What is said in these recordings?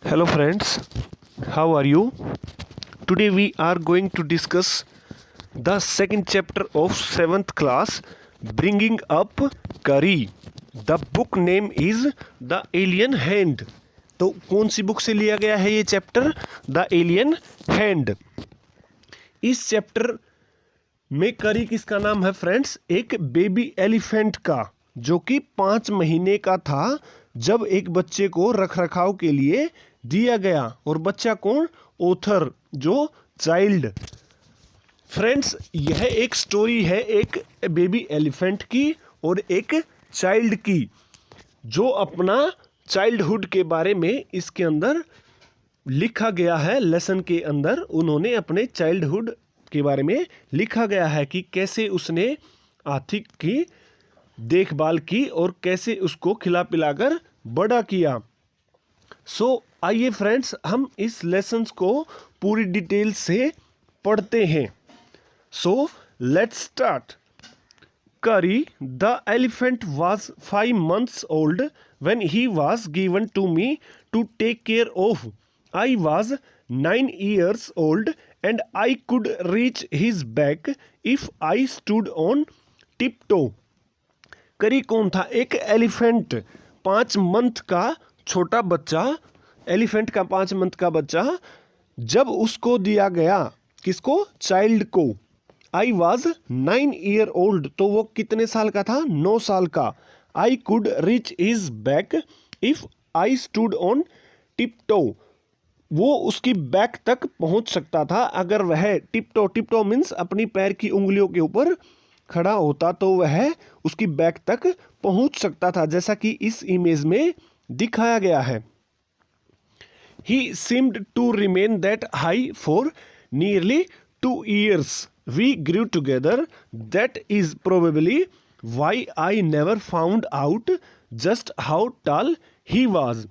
Hello friends, how are you? Today we are going to discuss the second chapter of 7th class, Bringing Up Curry. The book name is The Alien Hand. तो कौन सी book से लिया गया है ये chapter? The alien hand. इस chapter में करी किसका नाम है फ्रेंड्स? एक बेबी एलिफेंट का, जो कि 5 महीने का था जब एक बच्चे को रखरखाव के लिए दिया गया। और बच्चा कौन? ऑथर, जो चाइल्ड। फ्रेंड्स, यह एक स्टोरी है एक बेबी एलिफेंट की और एक चाइल्ड की, जो अपना चाइल्डहुड के बारे में इसके अंदर लिखा गया है। लेसन के अंदर उन्होंने अपने चाइल्डहुड के बारे में लिखा गया है कि कैसे उसने हाथी की देखभाल की और कैसे उसको खिला पिलाकर बड़ा किया। आइए फ्रेंड्स, हम इस लेसन्स को पूरी डिटेल से पढ़ते हैं। Let's start. Curry, the elephant, was 5 months old when he was given to me to take care of. I was 9 years old and I could reach his back if I stood on tiptoe. करी कौन था? एक elephant, 5 month का छोटा बच्चा। Elephant का 5 month का बच्चा जब उसको दिया गया, किसको? चाइल्ड को। आई वॉज 9 ईयर ओल्ड, तो वो कितने साल का था? 9 साल का। I could reach his back if I stood on tiptoe, वो उसकी बैक तक पहुंच सकता था अगर वह टिपटो, टिपटो मीन्स अपनी पैर की उंगलियों के ऊपर खड़ा होता, तो वह उसकी बैक तक पहुंच सकता था, जैसा कि इस इमेज में दिखाया गया है। He seemed to remain that high for nearly 2 years. We grew together. That is probably why I never found out just how tall he was.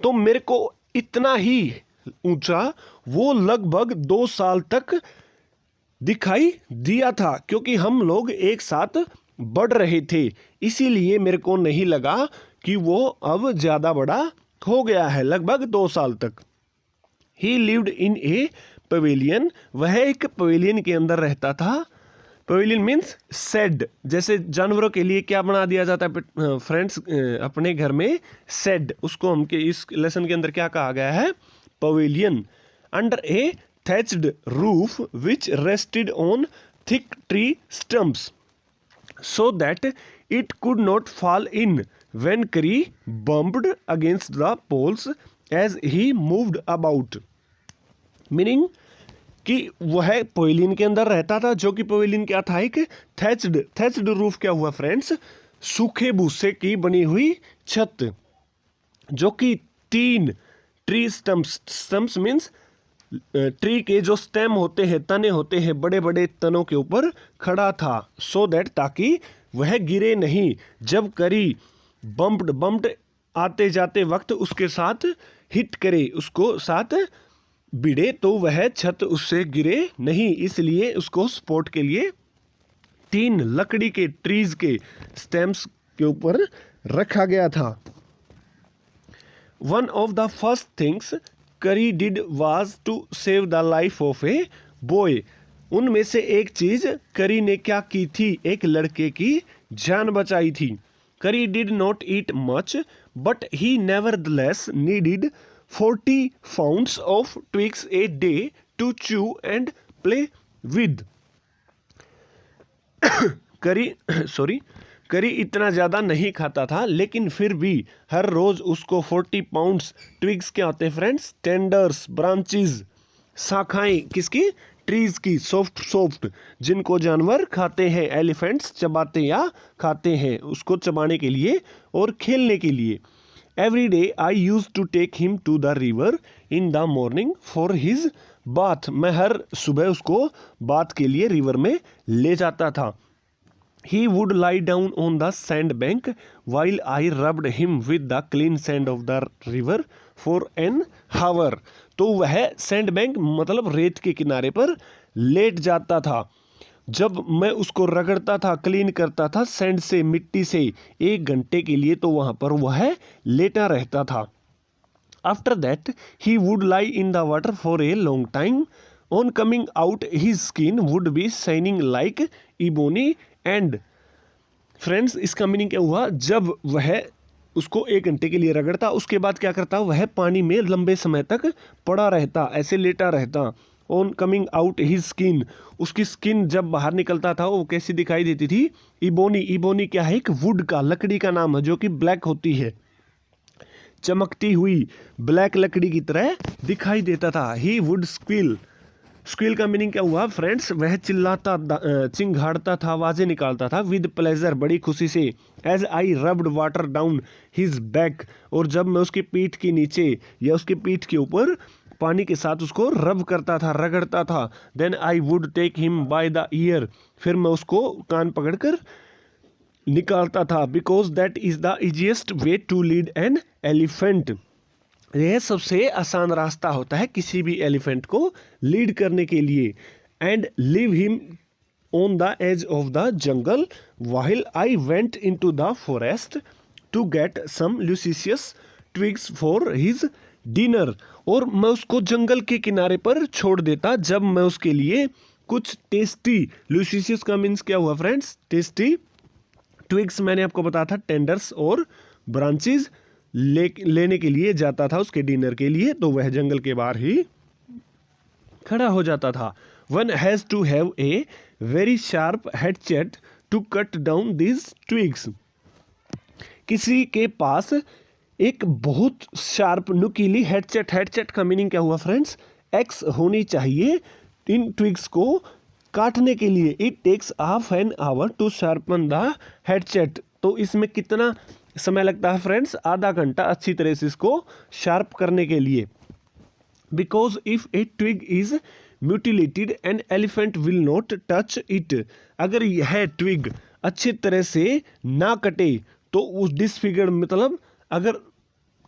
तो मेरे को इतना ही ऊंचा वो लगभग 2 साल तक दिखाई दिया था, क्योंकि हम लोग एक साथ बढ़ रहे थे, इसीलिए मेरे को नहीं लगा कि वो अब ज़्यादा बड़ा हो गया है, लगभग 2 साल तक। ही लिव्ड इन ए पवेलियन, वह एक पवेलियन के अंदर रहता था। पवेलियन मीन्स शेड, जैसे जानवरों के लिए क्या बना दिया जाता है फ्रेंड्स अपने घर में? शेड। उसको हम के इस लेसन के अंदर क्या कहा गया है? Pavilion. Under A thatched roof which rested on thick tree stumps so that it could not fall in when Curry bumped against the poles as he moved about. Meaning कि वह पवेलियन के अंदर रहता था, जो कि पवेलियन क्या था? एक थैच्ड रूफ। क्या हुआ फ्रेंड्स? सूखे भूसे की बनी हुई छत, जो कि 3 ट्री स्टम्प्स मीन्स ट्री के जो स्टेम होते हैं, तने होते हैं, बड़े बड़े तनों के ऊपर खड़ा था। सो दैट, ताकि वह गिरे नहीं। जब करी बम्प्ड आते जाते वक्त उसके साथ हिट करे, उसको साथ भिड़े, तो वह छत उससे गिरे नहीं, इसलिए उसको सपोर्ट के लिए 3 लकड़ी के ट्रीज के स्टेम्स के ऊपर रखा गया था। One of the first things Curry did was to save the life of a boy. उनमें से एक चीज करी ने क्या की थी? एक लड़के की जान बचाई थी। Curry did not eat much, but he nevertheless needed 40 pounds of twigs a day to chew and play with. करी इतना ज़्यादा नहीं खाता था, लेकिन फिर भी हर रोज़ उसको 40 पाउंड्स, ट्विग्स क्या होते हैं फ्रेंड्स? टेंडर्स, ब्रांचेस, शाखाएं, किसकी? ट्रीज की, सॉफ्ट, जिनको जानवर खाते हैं, एलिफेंट्स चबाते या खाते हैं, उसको चबाने के लिए और खेलने के लिए। Every day I use to take him to the river in the morning for his bath, मैं हर सुबह उसको बाथ के लिए रिवर में ले जाता था। He would lie down on the sand bank while I rubbed him with the clean sand of the river for an hour. तो वह सैंड बैंक मतलब रेत के किनारे पर लेट जाता था। जब मैं उसको रगड़ता था, क्लीन करता था सैंड से, मिट्टी से, 1 घंटे के लिए, तो वहाँ पर वह लेटा रहता था। After that, he would lie in the water for a long time. On coming out, his skin would be shining like ebony and friends इसका मीनिंग क्या हुआ, जब वह उसको 1 घंटे के लिए रगड़ता उसके बाद क्या करता, वह पानी में लंबे समय तक पड़ा रहता, ऐसे लेटा रहता. On coming out his skin, उसकी स्किन जब बाहर निकलता था वो कैसी दिखाई देती थी, इबोनी. इबोनी क्या है, एक वुड का, लकड़ी का नाम है जो कि ब्लैक होती है, चमकती हुई ब्लैक लकड़ी की तरह दिखाई देता था. He would squill. स्क्विल का मीनिंग क्या हुआ फ्रेंड्स, वह चिल्लाता, चिंघाड़ता था, आवाजें निकालता था. विद प्लेजर, बड़ी खुशी से. As I rubbed water down his back, और जब मैं उसकी पीठ के नीचे या उसकी पीठ के ऊपर पानी के साथ उसको रब करता था, रगड़ता था. Then I would take him by the ear, फिर मैं उसको कान पकड़कर निकालता था. Because that is the easiest way to lead an elephant. यह सबसे आसान रास्ता होता है किसी भी एलिफेंट को लीड करने के लिए. And leave him on the edge of the jungle while I went into the forest to get some luscious twigs for his dinner. और मैं उसको जंगल के किनारे पर छोड़ देता जब मैं उसके लिए कुछ टेस्टी, ल्यूसिशियस का मीन्स क्या हुआ फ्रेंड्स, टेस्टी. ट्विग्स मैंने आपको बताया था टेंडर्स और ब्रांचेस लेने के लिए जाता था उसके डिनर के लिए, तो वह जंगल के बाहर ही खड़ा हो जाता था. One has to have a very sharp hatchet to cut down this twigs. किसी के पास एक बहुत शार्प नुकीली हैचेट. हैचेट का मीनिंग क्या हुआ फ्रेंड्स, एक्स होनी चाहिए इन ट्विग्स को काटने के लिए. It takes half an hour to sharpen the hatchet. तो इसमें कितना समय लगता है फ्रेंड्स, आधा घंटा अच्छी तरह से इसको शार्प करने के लिए. Because if a twig is mutilated an elephant will not touch it. अगर यह ट्विग अच्छी तरह से ना कटे तो उस डिसफिगर्ड, मतलब अगर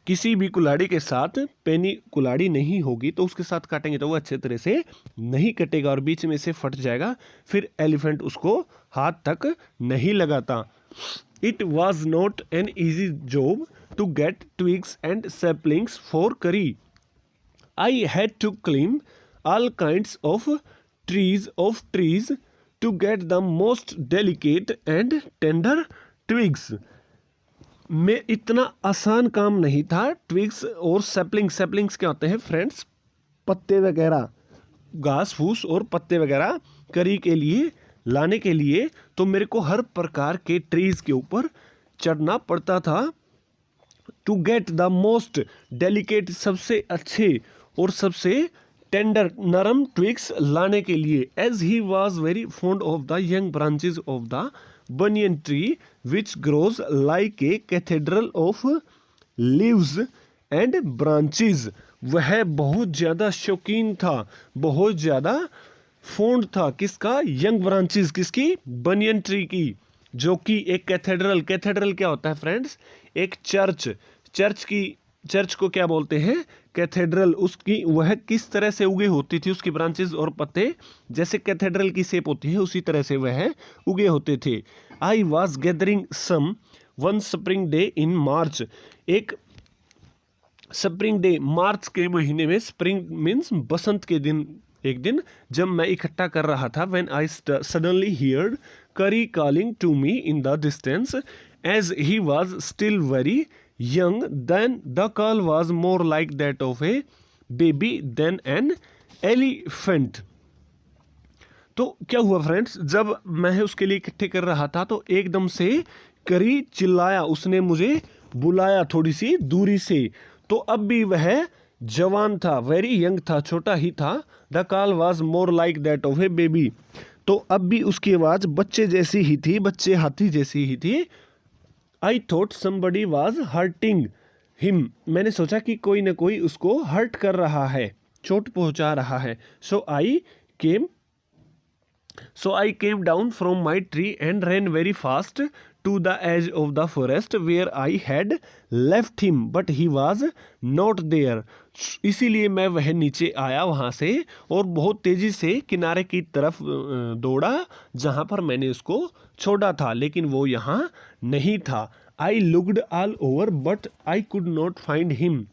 किसी भी कुल्हाड़ी के साथ पेनी कुल्हाड़ी नहीं होगी तो उसके साथ काटेंगे तो वो अच्छे तरह से नहीं कटेगा और बीच में से फट जाएगा, फिर एलिफेंट उसको हाथ तक नहीं लगाता. It was not an easy job to get twigs and saplings for curry. I had to climb all kinds of trees to get the most delicate and tender twigs. में इतना आसान काम नहीं था. ट्विग्स और सैपलिंग्स क्या होते हैं फ्रेंड्स, पत्ते वगैरह, घास फूस और पत्ते वगैरह करी के लिए लाने के लिए, तो मेरे को हर प्रकार के ट्रीज के ऊपर चढ़ना पड़ता था. To get the most delicate, सबसे अच्छे और सबसे टेंडर, नरम ट्विग्स लाने के लिए. As he was very fond of the young branches of the banyan tree which grows like a cathedral of leaves and branches. वह बहुत ज़्यादा शौकीन था, बहुत ज़्यादा फोन्ड था किसका, यंग ब्रांचेस, किसकी, बनियन ट्री की, जो कि एक कैथेड्रल. कैथेड्रल क्या होता है फ्रेंड्स, एक चर्च. चर्च को क्या बोलते हैं, कैथेड्रल. उसकी वह किस तरह से उगे होती थी, उसकी ब्रांचेस और पत्ते जैसे कैथेड्रल की शेप होती है उसी तरह से वह उगे होते थे. I was gathering some one spring day in March. एक स्प्रिंग डे, मार्च के महीने में, स्प्रिंग मीन्स बसंत के दिन, एक दिन जब मैं इकट्ठा कर रहा था. When I suddenly heard Kari calling to me in the distance as he was still very young. Then the call was more like that of a baby than an elephant. तो क्या हुआ फ्रेंड्स, जब मैं उसके लिए इकट्ठे कर रहा था तो एकदम से करी चिल्लाया, उसने मुझे बुलाया थोड़ी सी दूरी से. तो अब भी वह जवान था, वेरी यंग था, छोटा ही था. The call was more like that of a baby. तो अब भी उसकी आवाज़ बच्चे जैसी ही थी, बच्चे हाथी जैसी ही थी. I thought somebody was hurting him. मैंने सोचा कि कोई ना कोई उसको हर्ट कर रहा है, चोट पहुंचा रहा है. So I came down from my tree and ran very fast to the edge of the forest where I had left him, but he was not there. इसीलिए मैं वह नीचे आया वहाँ से और बहुत तेज़ी से किनारे की तरफ दौड़ा जहाँ पर मैंने उसको छोड़ा था, लेकिन वो यहाँ नहीं था. I looked all over but I could not find him.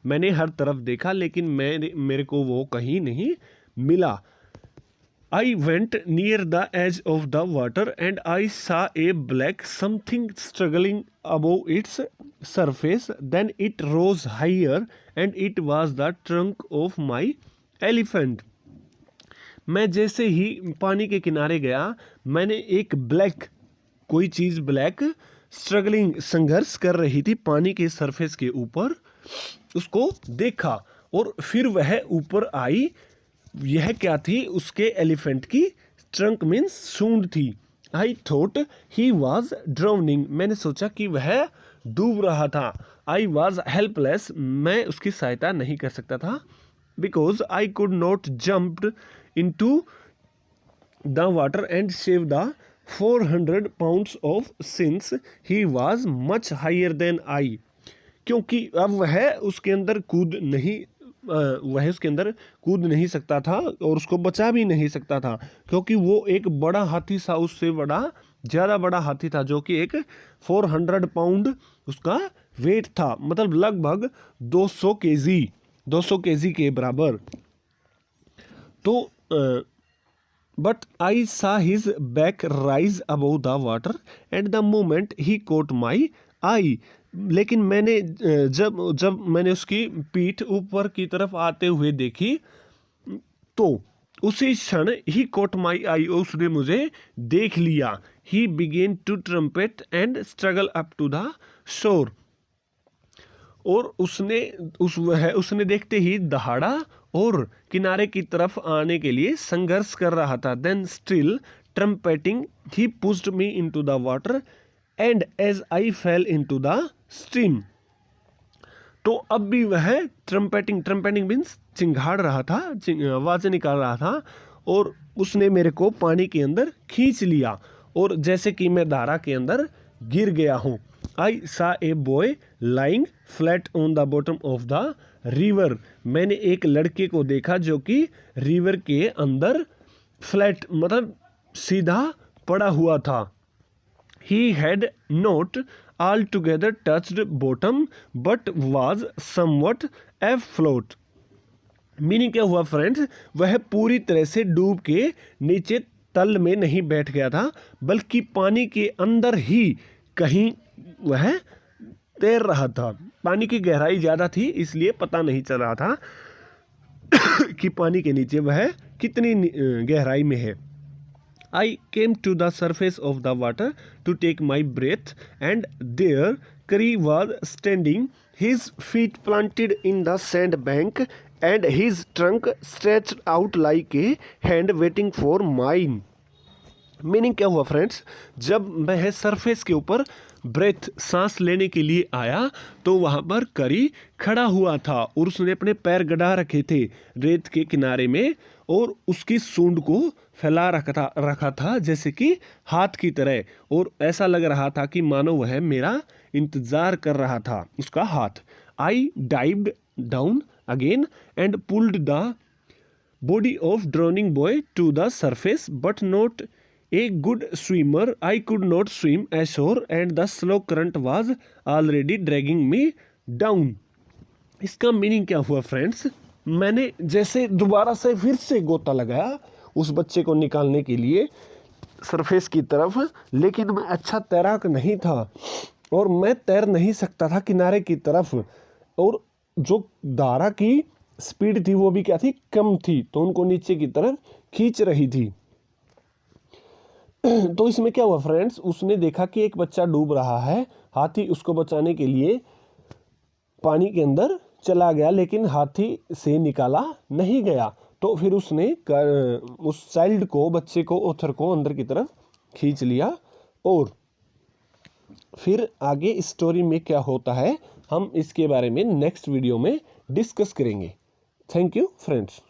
मैंने हर तरफ देखा लेकिन मेरे को वो कहीं नहीं मिला। I went near the edge of the water and I saw a black something struggling above its surface. Then it rose higher and it was the trunk of my elephant. मैं जैसे ही पानी के किनारे गया, मैंने एक कोई चीज़ ब्लैक स्ट्रगलिंग संघर्ष कर रही थी पानी के सरफेस के ऊपर, उसको देखा और फिर वह ऊपर आई। यह क्या थी? उसके एलिफेंट की ट्रंक मीन्स सूंड थी। I thought he was drowning, मैंने सोचा कि वह डूब रहा था। आई वॉज हेल्पलेस, मैं उसकी सहायता नहीं कर सकता था। Because I could not jumped into the water and save the 400 pounds of since he was much higher than I, क्योंकि अब वह उसके अंदर कूद नहीं सकता था और उसको बचा भी नहीं सकता था, क्योंकि वो एक बड़ा हाथी सा, उससे ज़्यादा बड़ा हाथी था, जो कि एक 400 पाउंड उसका वेट था, मतलब लगभग 200 केजी के बराबर। तो but I saw his back rise above the water at the moment he caught my eye, लेकिन मैंने जब मैंने उसकी पीठ ऊपर की तरफ आते हुए देखी तो उसी क्षण ही कोट माई आई, उसने मुझे देख लिया। He began to trumpet and struggle up to the shore, और उसने देखते ही दहाड़ा और किनारे की तरफ आने के लिए संघर्ष कर रहा था। Then still trumpeting he pushed me into the water and as I fell into the stream. तो अब भी वह ट्रम्पेटिंग मीन्स चिंगाड़ रहा था, आवाज़ें निकाल रहा था, और उसने मेरे को पानी के अंदर खींच लिया और जैसे कि मैं धारा के अंदर गिर गया हूँ। आई सा a boy lying flat on the bottom of the river, मैंने एक लड़के को देखा जो कि रिवर के अंदर फ्लैट मतलब सीधा पड़ा हुआ था। He had not altogether touched bottom but was somewhat afloat. Meaning क्या हुआ फ्रेंड्स? वह पूरी तरह से डूब के नीचे तल में नहीं बैठ गया था, बल्कि पानी के अंदर ही कहीं वह तैर रहा था। पानी की गहराई ज़्यादा थी, इसलिए पता नहीं चल रहा था कि पानी के नीचे वह कितनी गहराई में है। I came to the surface of the water to take my breath, and there Curry was standing, his feet planted in the sand bank and his trunk stretched out like a hand waiting for mine. Meaning क्या हुआ friends? जब मैं surface के ऊपर breath सांस लेने के लिए आया तो वहाँ पर करी खड़ा हुआ था और उसने अपने पैर गड़ा रखे थे रेत के किनारे में और उसकी सूंड को फैला रखा था जैसे कि हाथ की तरह, और ऐसा लग रहा था कि मानो वह मेरा इंतजार कर रहा था, उसका हाथ। I dived down again and pulled the body of drowning boy to the surface, but not a good swimmer. I could not swim ashore and the slow current was already dragging me down. इसका meaning क्या हुआ friends? मैंने जैसे दोबारा से फिर से गोता लगाया उस बच्चे को निकालने के लिए सरफेस की तरफ, लेकिन मैं अच्छा तैराक नहीं था और मैं तैर नहीं सकता था किनारे की तरफ, और जो धारा की स्पीड थी वो भी क्या थी? कम थी, तो उनको नीचे की तरफ खींच रही थी। तो इसमें क्या हुआ फ्रेंड्स? उसने देखा कि एक बच्चा डूब रहा है, हाथी उसको बचाने के लिए पानी के अंदर चला गया, लेकिन हाथी से निकाला नहीं गया। तो फिर उसने उस चाइल्ड को, बच्चे को, ऑथर को अंदर की तरफ खींच लिया। और फिर आगे इस स्टोरी में क्या होता है हम इसके बारे में नेक्स्ट वीडियो में डिस्कस करेंगे। Thank you friends.